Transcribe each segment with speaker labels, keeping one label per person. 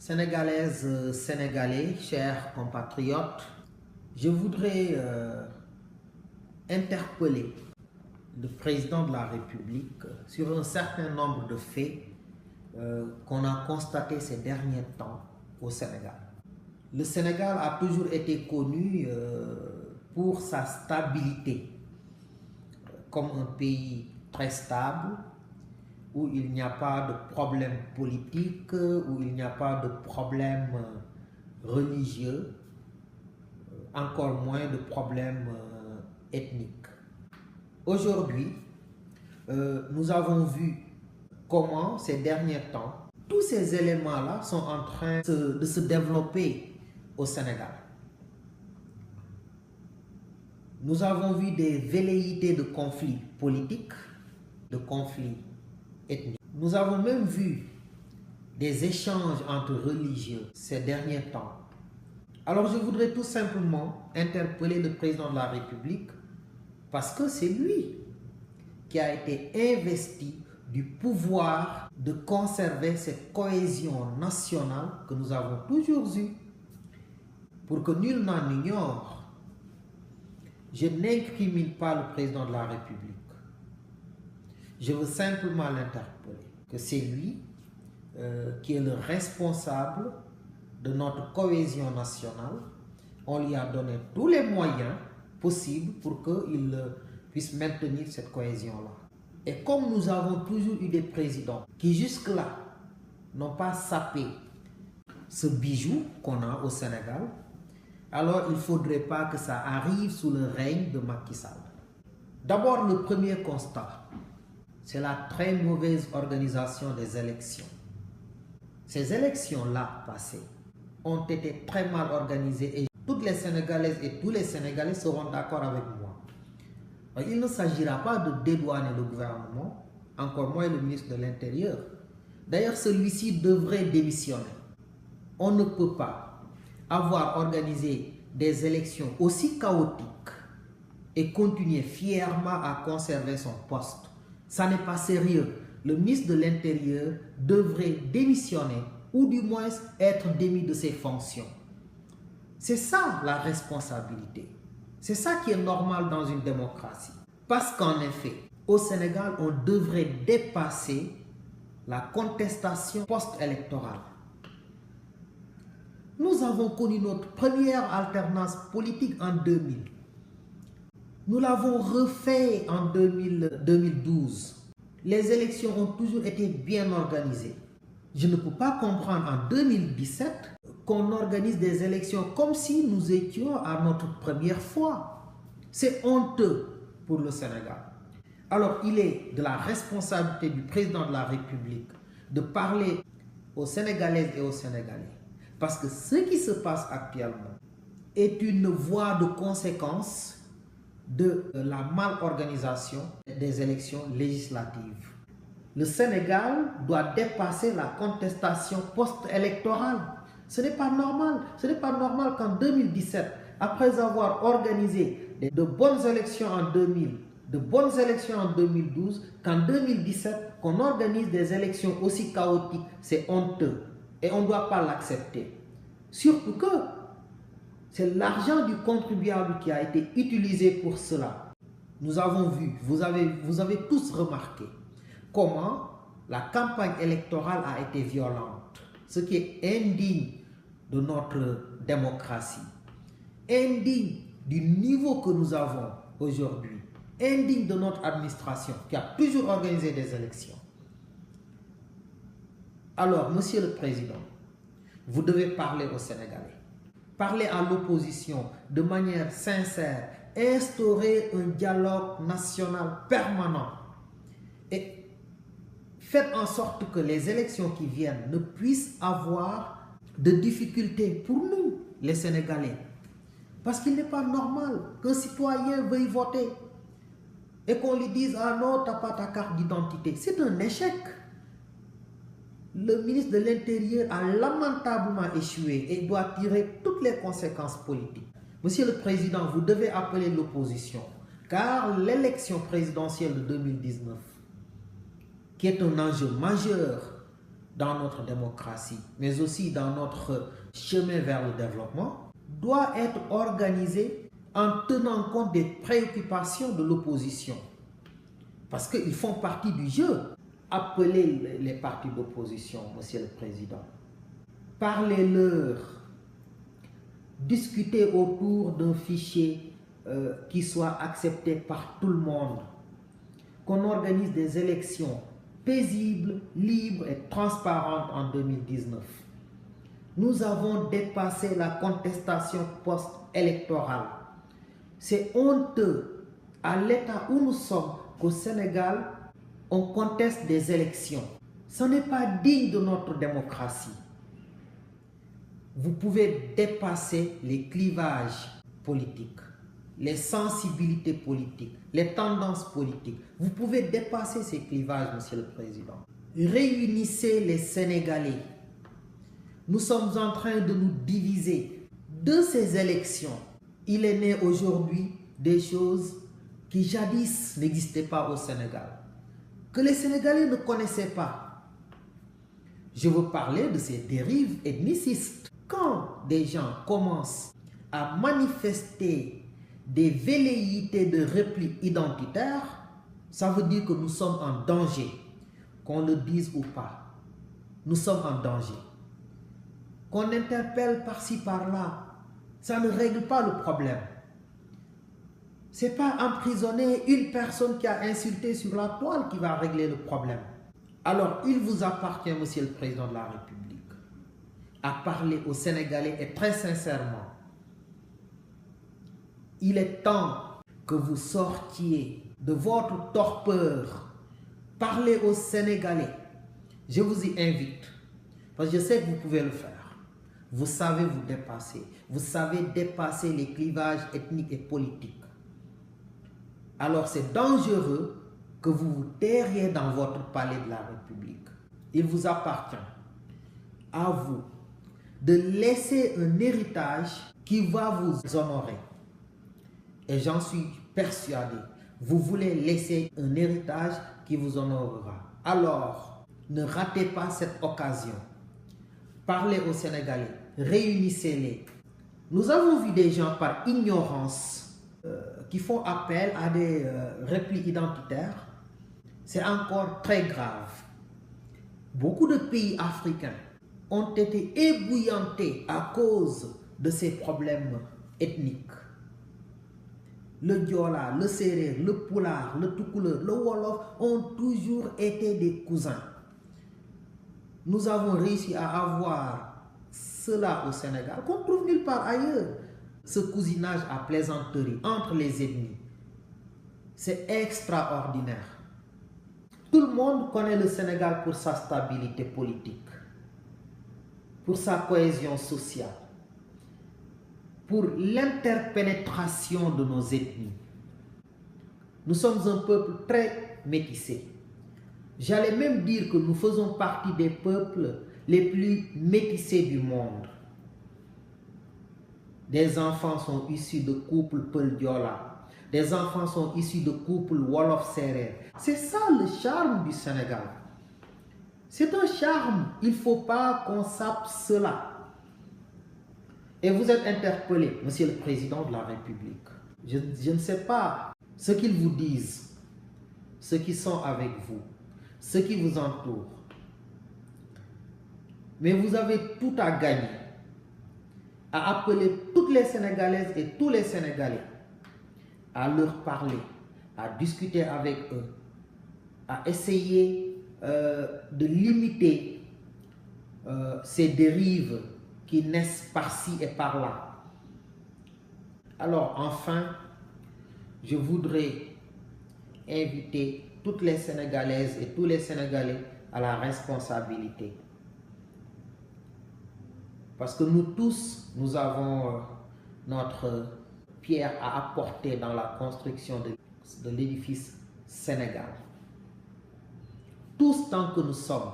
Speaker 1: Sénégalaises, Sénégalais, chers compatriotes, je voudrais interpeller le président de la République sur un certain nombre de faits qu'on a constatés ces derniers temps au Sénégal. Le Sénégal a toujours été connu pour sa stabilité, comme un pays très stable, où il n'y a pas de problème politique, où il n'y a pas de problème religieux, encore moins de problèmes ethniques. Aujourd'hui, nous avons vu comment ces derniers temps, tous ces éléments-là sont en train de se développer au Sénégal. Nous avons vu des velléités de conflits politiques, de conflits ethniques. Nous avons même vu des échanges entre religieux ces derniers temps. Alors je voudrais tout simplement interpeller le président de la République parce que c'est lui qui a été investi du pouvoir de conserver cette cohésion nationale que nous avons toujours eue. Pour que nul n'en ignore, je n'incrimine pas le président de la République. Je veux simplement l'interpeller, que c'est lui qui est le responsable de notre cohésion nationale. On lui a donné tous les moyens possibles pour qu'il puisse maintenir cette cohésion-là. Et comme nous avons toujours eu des présidents qui jusque-là n'ont pas sapé ce bijou qu'on a au Sénégal, alors il ne faudrait pas que ça arrive sous le règne de Macky Sall. D'abord, le premier constat, c'est la très mauvaise organisation des élections. Ces élections-là passées ont été très mal organisées et toutes les Sénégalaises et tous les Sénégalais seront d'accord avec moi. Il ne s'agira pas de dédouaner le gouvernement, encore moins le ministre de l'Intérieur. D'ailleurs, celui-ci devrait démissionner. On ne peut pas avoir organisé des élections aussi chaotiques et continuer fièrement à conserver son poste. Ça n'est pas sérieux. Le ministre de l'Intérieur devrait démissionner ou du moins être démis de ses fonctions. C'est ça la responsabilité. C'est ça qui est normal dans une démocratie. Parce qu'en effet, au Sénégal, on devrait dépasser la contestation post-électorale. Nous avons connu notre première alternance politique en 2000. Nous l'avons refait en 2012. Les élections ont toujours été bien organisées. Je ne peux pas comprendre en 2017 qu'on organise des élections comme si nous étions à notre première fois. C'est honteux pour le Sénégal. Alors il est de la responsabilité du président de la République de parler aux Sénégalaises et aux Sénégalais. Parce que ce qui se passe actuellement est une voie de conséquence de la mal-organisation des élections législatives. Le Sénégal doit dépasser la contestation post-électorale. Ce n'est pas normal. Ce n'est pas normal qu'en 2017, après avoir organisé de bonnes élections en 2000, de bonnes élections en 2012, qu'en 2017, qu'on organise des élections aussi chaotiques, c'est honteux. Et on ne doit pas l'accepter. Surtout que c'est l'argent du contribuable qui a été utilisé pour cela. Nous avons vu, vous avez tous remarqué comment la campagne électorale a été violente, ce qui est indigne de notre démocratie, indigne du niveau que nous avons aujourd'hui, indigne de notre administration qui a toujours organisé des élections. Alors, Monsieur le Président, vous devez parler aux Sénégalais, parler à l'opposition de manière sincère, instaurer un dialogue national permanent et faites en sorte que les élections qui viennent ne puissent avoir de difficultés pour nous, les Sénégalais. Parce qu'il n'est pas normal qu'un citoyen veuille voter et qu'on lui dise « Ah non, tu n'as pas ta carte d'identité ». C'est un échec. Le ministre de l'Intérieur a lamentablement échoué et doit tirer toutes les conséquences politiques. Monsieur le Président, vous devez appeler l'opposition, car l'élection présidentielle de 2019, qui est un enjeu majeur dans notre démocratie, mais aussi dans notre chemin vers le développement, doit être organisée en tenant compte des préoccupations de l'opposition. Parce qu'ils font partie du jeu. Appelez les partis d'opposition, Monsieur le Président. Parlez-leur. Discutez autour d'un fichier qui soit accepté par tout le monde. Qu'on organise des élections paisibles, libres et transparentes en 2019. Nous avons dépassé la contestation post-électorale. C'est honteux à l'état où nous sommes qu'au Sénégal, on conteste des élections. Ce n'est pas digne de notre démocratie. Vous pouvez dépasser les clivages politiques, les sensibilités politiques, les tendances politiques. Vous pouvez dépasser ces clivages, Monsieur le Président. Réunissez les Sénégalais. Nous sommes en train de nous diviser. De ces élections, il est né aujourd'hui des choses qui jadis n'existaient pas au Sénégal, que les Sénégalais ne connaissaient pas. Je veux parler de ces dérives ethnicistes. Quand des gens commencent à manifester des velléités de repli identitaire, ça veut dire que nous sommes en danger. Qu'on le dise ou pas, nous sommes en danger. Qu'on interpelle par-ci par-là, ça ne règle pas le problème. Ce n'est pas emprisonner une personne qui a insulté sur la toile qui va régler le problème. Alors, il vous appartient, Monsieur le Président de la République, à parler aux Sénégalais et très sincèrement. Il est temps que vous sortiez de votre torpeur. Parlez aux Sénégalais. Je vous y invite, parce que je sais que vous pouvez le faire. Vous savez vous dépasser. Vous savez dépasser les clivages ethniques et politiques. Alors c'est dangereux que vous vous tairiez dans votre palais de la République. Il vous appartient à vous de laisser un héritage qui va vous honorer. Et j'en suis persuadé, vous voulez laisser un héritage qui vous honorera. Alors, ne ratez pas cette occasion. Parlez aux Sénégalais, réunissez-les. Nous avons vu des gens par ignorance qui font appel à des replis identitaires. C'est encore très grave. Beaucoup de pays africains ont été ébouillantés à cause de ces problèmes ethniques. Le Diola, le Sérère, le Pulaar, le Toucouleur, le Wolof ont toujours été des cousins. Nous avons réussi à avoir cela au Sénégal qu'on ne trouve nulle part ailleurs. Ce cousinage à plaisanterie entre les ethnies, c'est extraordinaire. Tout le monde connaît le Sénégal pour sa stabilité politique, pour sa cohésion sociale, pour l'interpénétration de nos ethnies. Nous sommes un peuple très métissé. J'allais même dire que nous faisons partie des peuples les plus métissés du monde. Des enfants sont issus de couples Peul-Diola. Des enfants sont issus de couples Wolof-Sérère. C'est ça le charme du Sénégal. C'est un charme. Il ne faut pas qu'on sape cela. Et vous êtes interpellé, Monsieur le Président de la République. Je ne sais pas ce qu'ils vous disent, ceux qui sont avec vous, ceux qui vous entourent. Mais vous avez tout à gagner à appeler toutes les Sénégalaises et tous les Sénégalais à leur parler, à discuter avec eux, à essayer de limiter ces dérives qui naissent par-ci et par-là. Alors enfin, je voudrais inviter toutes les Sénégalaises et tous les Sénégalais à la responsabilité. Parce que nous tous, nous avons notre pierre à apporter dans la construction de l'édifice Sénégal. Tous, tant que nous sommes,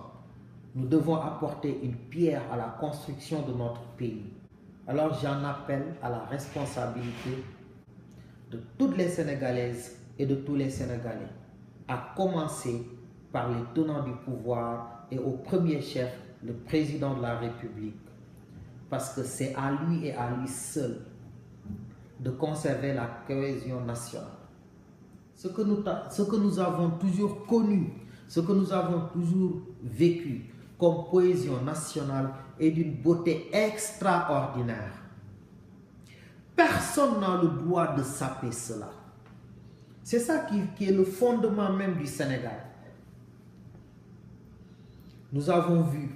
Speaker 1: nous devons apporter une pierre à la construction de notre pays. Alors j'en appelle à la responsabilité de toutes les Sénégalaises et de tous les Sénégalais, à commencer par les tenants du pouvoir et au premier chef le président de la République, parce que c'est à lui et à lui seul de conserver la cohésion nationale. Ce que nous avons toujours connu, ce que nous avons toujours vécu comme cohésion nationale est d'une beauté extraordinaire. Personne n'a le droit de saper cela. C'est ça qui est le fondement même du Sénégal. Nous avons vu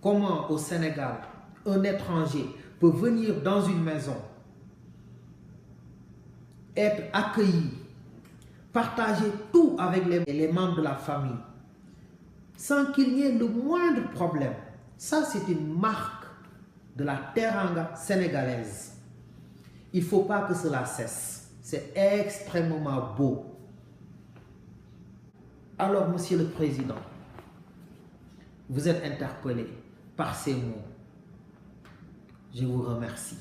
Speaker 1: comment au Sénégal, un étranger peut venir dans une maison, être accueilli, partager tout avec les membres de la famille, sans qu'il y ait le moindre problème. Ça, c'est une marque de la teranga sénégalaise. Il ne faut pas que cela cesse. C'est extrêmement beau. Alors, Monsieur le Président, vous êtes interpellé par ces mots. Je vous remercie.